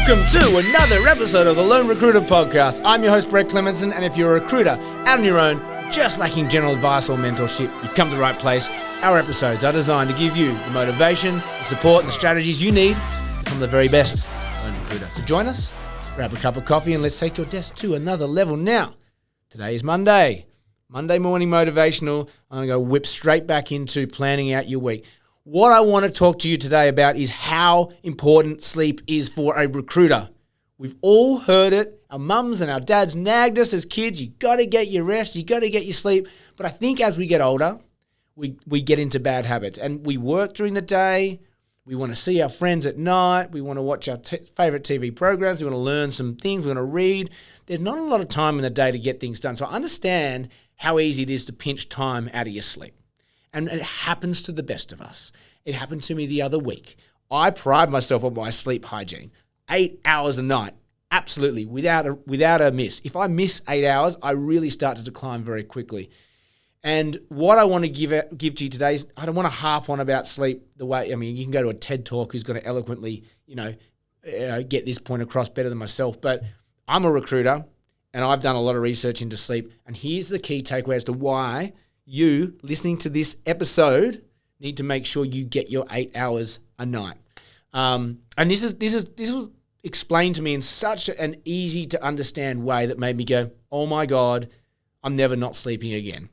Welcome to another episode of the Lone Recruiter Podcast. I'm your host, Brett Clemenson, and if you're a recruiter out on your own, just lacking general advice or mentorship, you've come to the right place. Our episodes are designed to give you the motivation, the support, and the strategies you need to become the very best Lone Recruiter. So join us, grab a cup of coffee, and let's take your desk to another level. Now, today is Monday morning motivational. I'm going to go whip straight back into planning out your week. What I want to talk to you today about is how important sleep is for a recruiter. We've all heard it. Our mums and our dads nagged us as kids. You got to get your rest. You got to get your sleep. But I think as we get older, we get into bad habits. And we work during the day. We want to see our friends at night. We want to watch our favorite TV programs. We want to learn some things. We want to read. There's not a lot of time in the day to get things done. So I understand how easy it is to pinch time out of your sleep. And it happens to the best of us. It happened to me the other week. I pride myself on my sleep hygiene. 8 hours a night, absolutely, without a miss. If I miss 8 hours, I really start to decline very quickly. And what I want to give to you today is I don't want to harp on about sleep the way, you can go to a TED Talk who's going to eloquently, get this point across better than myself. But I'm a recruiter and I've done a lot of research into sleep. And here's the key takeaway as to why you listening to this episode need to make sure you get your 8 hours a night. And this was explained to me in such an easy to understand way that made me go, oh my God, I'm never not sleeping again.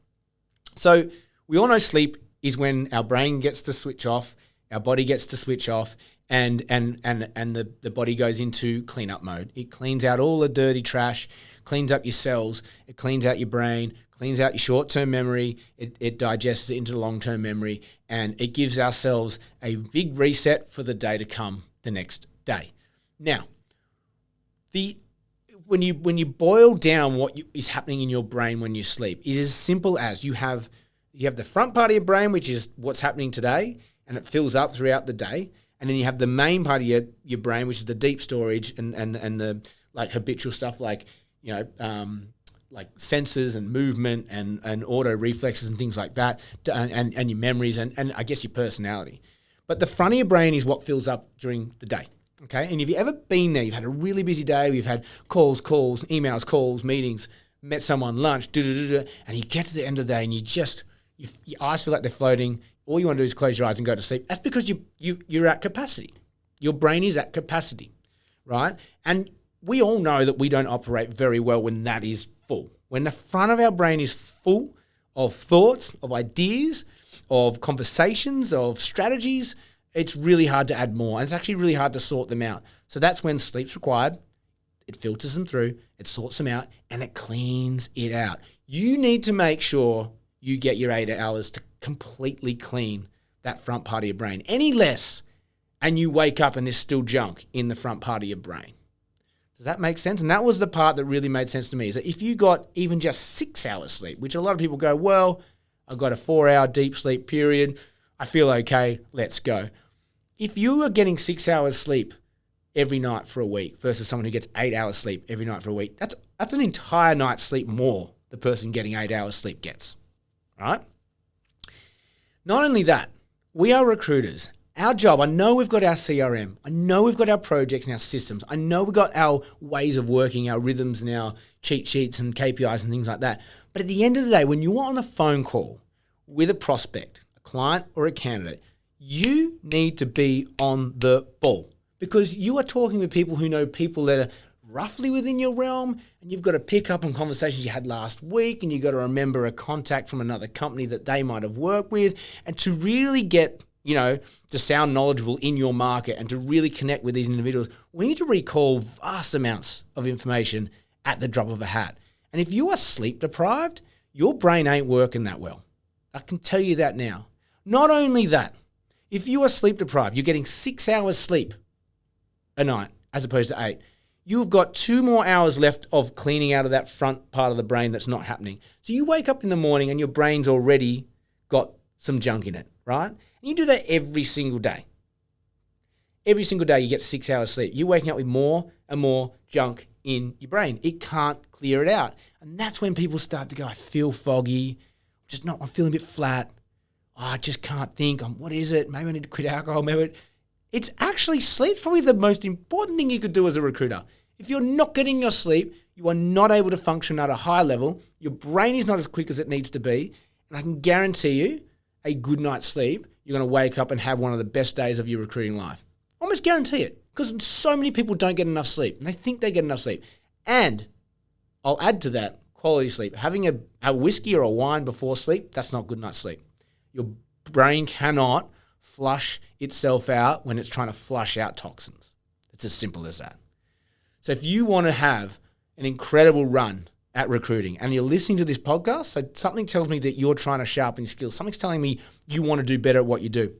So we all know sleep is when our brain gets to switch off, our body gets to switch off, and the body goes into cleanup mode. It cleans out all the dirty trash, cleans up your cells, it cleans out your brain, cleans out your short-term memory, it digests it into long-term memory, and it gives ourselves a big reset for the day to come the next day. Now, when you boil down what is happening in your brain when you sleep, it is as simple as you have the front part of your brain, which is what's happening today, and it fills up throughout the day, and then you have the main part of your brain, which is the deep storage and the like habitual stuff like senses and movement and auto reflexes and things like that, and your memories and I guess your personality. But the front of your brain is what fills up during the day, okay? And if you've ever been there, you've had a really busy day, we've had calls, emails, meetings, met someone, lunch, and you get to the end of the day and your eyes feel like they're floating. All you want to do is close your eyes and go to sleep. That's because you're at capacity. Your brain is at capacity, right? And we all know that we don't operate very well when that is full. When the front of our brain is full of thoughts, of ideas, of conversations, of strategies, it's really hard to add more. And it's actually really hard to sort them out. So that's when sleep's required. It filters them through, it sorts them out, and it cleans it out. You need to make sure you get your 8 hours to completely clean that front part of your brain. Any less, and you wake up and there's still junk in the front part of your brain. Does that make sense? And that was the part that really made sense to me, is that if you got even just 6 hours sleep, which a lot of people go, well, I've got a 4-hour deep sleep period, I feel okay, let's go. If you are getting 6 hours sleep every night for a week versus someone who gets 8 hours sleep every night for a week, that's an entire night's sleep more the person getting 8 hours sleep gets, all right? Not only that, we are recruiters. Our job, I know we've got our CRM, I know we've got our projects and our systems, I know we've got our ways of working, our rhythms and our cheat sheets and KPIs and things like that. But at the end of the day, when you're on a phone call with a prospect, a client or a candidate, you need to be on the ball because you are talking with people who know people that are roughly within your realm, and you've got to pick up on conversations you had last week, and you've got to remember a contact from another company that they might have worked with, and to really get to sound knowledgeable in your market and to really connect with these individuals, we need to recall vast amounts of information at the drop of a hat. And if you are sleep deprived, your brain ain't working that well. I can tell you that now. Not only that, if you are sleep deprived, you're getting 6 hours sleep a night as opposed to 8. You've got 2 more hours left of cleaning out of that front part of the brain that's not happening. So you wake up in the morning and your brain's already got some junk in it, right? And you do that every single day. Every single day you get 6 hours sleep. You're waking up with more and more junk in your brain. It can't clear it out. And that's when people start to go, I feel foggy, I'm feeling a bit flat. I just can't think. What is it? Maybe I need to quit alcohol. Maybe It's actually sleep's probably the most important thing you could do as a recruiter. If you're not getting your sleep, you are not able to function at a high level. Your brain is not as quick as it needs to be. And I can guarantee you a good night's sleep, you're going to wake up and have one of the best days of your recruiting life. Almost guarantee it, because so many people don't get enough sleep. And they think they get enough sleep. And I'll add to that quality sleep. Having a whiskey or a wine before sleep, that's not good night's sleep. Your brain cannot flush itself out when it's trying to flush out toxins. It's as simple as that. So if you want to have an incredible run at recruiting and you're listening to this podcast, so something tells me that you're trying to sharpen your skills. Something's telling me you want to do better at what you do.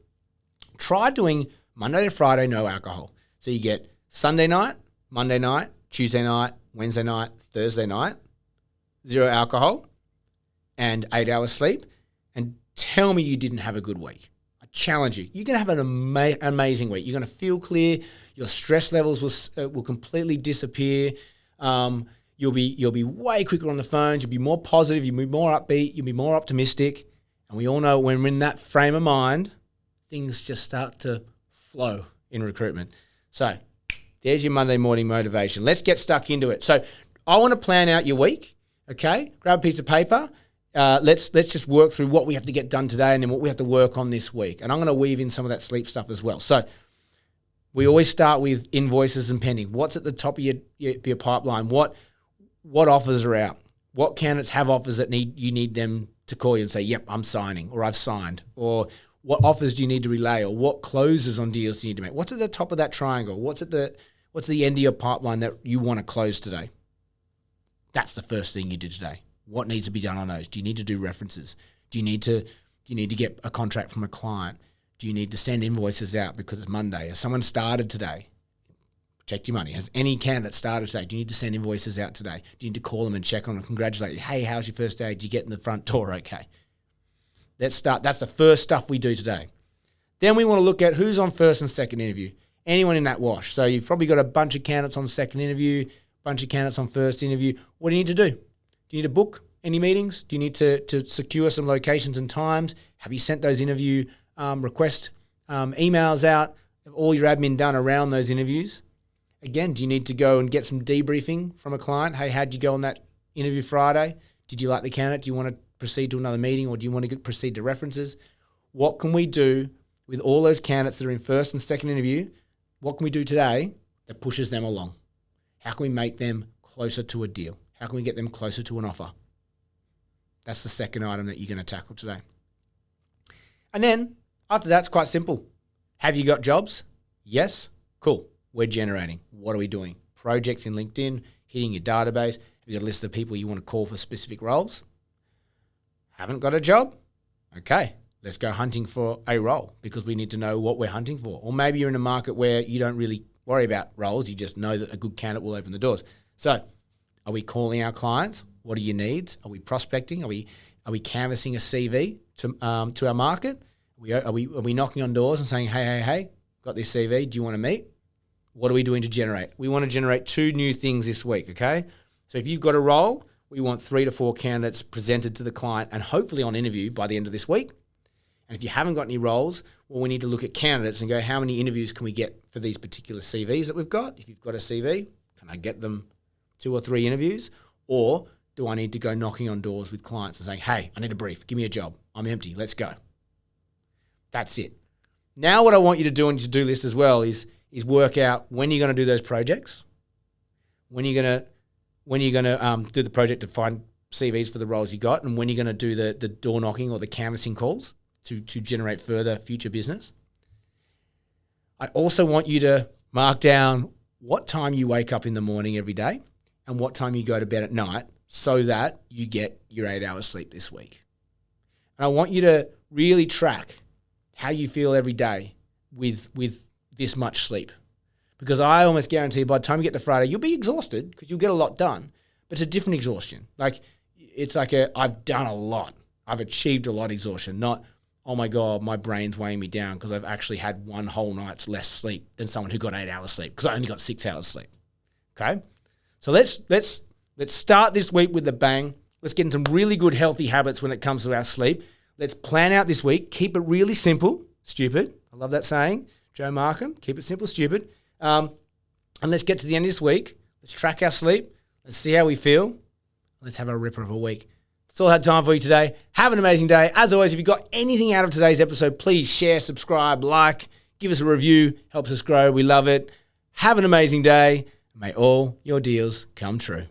Try doing Monday to Friday, no alcohol. So you get Sunday night, Monday night, Tuesday night, Wednesday night, Thursday night, 0 alcohol and 8 hours sleep, and tell me you didn't have a good week. I challenge you. You're going to have an amazing week. You're going to feel clear. Your stress levels will completely disappear. You'll be way quicker on the phones. You'll be more positive. You'll be more upbeat. You'll be more optimistic. And we all know when we're in that frame of mind, things just start to flow in recruitment. So there's your Monday morning motivation. Let's get stuck into it. So I want to plan out your week. Okay, grab a piece of paper. Let's just work through what we have to get done today and then what we have to work on this week. And I'm going to weave in some of that sleep stuff as well. So we always start with invoices and pending. What's at the top of your pipeline? What offers are out? What candidates have offers that you need them to call you and say, yep, I'm signing, or I've signed? Or what offers do you need to relay? Or what closes on deals do you need to make? What's at the top of that triangle? What's the end of your pipeline that you want to close today? That's the first thing you do today. What needs to be done on those? Do you need to do references? Do you need to get a contract from a client? Do you need to send invoices out because it's Monday? Has someone started today? Protect your money. Has any candidate started today? Do you need to send invoices out today? Do you need to call them and check on them, congratulate you? Hey, how's your first day? Did you get in the front door okay? Let's start. That's the first stuff we do today. Then we want to look at who's on first and second interview. Anyone in that wash. So you've probably got a bunch of candidates on second interview, bunch of candidates on first interview. What do you need to do? Do you need to book any meetings? Do you need to secure some locations and times? Have you sent those interview request emails out? Have all your admin done around those interviews? Again, do you need to go and get some debriefing from a client? Hey, how'd you go on that interview Friday? Did you like the candidate? Do you want to proceed to another meeting, or do you want to proceed to references? What can we do with all those candidates that are in first and second interview? What can we do today that pushes them along? How can we make them closer to a deal? How can we get them closer to an offer? That's the second item that you're going to tackle today. And then after that, it's quite simple. Have you got jobs? Yes. Cool. We're generating. What are we doing? Projects in LinkedIn, hitting your database. Have you got a list of people you want to call for specific roles? Haven't got a job? Okay. Let's go hunting for a role, because we need to know what we're hunting for. Or maybe you're in a market where you don't really worry about roles. You just know that a good candidate will open the doors. So are we calling our clients? What are your needs? Are we prospecting? Are we canvassing a CV to our market? Are we knocking on doors and saying, hey, got this CV. Do you want to meet? What are we doing to generate? We want to generate 2 new things this week, okay? So if you've got a role, we want 3 to 4 candidates presented to the client and hopefully on interview by the end of this week. And if you haven't got any roles, well, we need to look at candidates and go, how many interviews can we get for these particular CVs that we've got? If you've got a CV, can I get them 2 or 3 interviews? Or do I need to go knocking on doors with clients and saying, hey, I need a brief. Give me a job. I'm empty. Let's go. That's it. Now what I want you to do on your to-do list as well is work out when you're going to do those projects, when you're going to do the project to find CVs for the roles you got, and when you're going to do the door knocking or the canvassing calls to generate further future business. I also want you to mark down what time you wake up in the morning every day and what time you go to bed at night so that you get your 8 hours sleep this week. And I want you to really track how you feel every day with this much sleep. Because I almost guarantee by the time you get to Friday, you'll be exhausted because you'll get a lot done. But it's a different exhaustion. It's like I've done a lot. I've achieved a lot exhaustion, not, oh my God, my brain's weighing me down because I've actually had 1 whole night's less sleep than someone who got 8 hours sleep because I only got 6 hours sleep. Okay? So let's start this week with a bang. Let's get in some really good healthy habits when it comes to our sleep. Let's plan out this week. Keep it really simple. Stupid. I love that saying. Joe Markham. Keep it simple, stupid. And let's get to the end of this week. Let's track our sleep. Let's see how we feel. Let's have a ripper of a week. That's all I had time for you today. Have an amazing day. As always, if you got anything out of today's episode, please share, subscribe, like, give us a review. Helps us grow. We love it. Have an amazing day. May all your deals come true.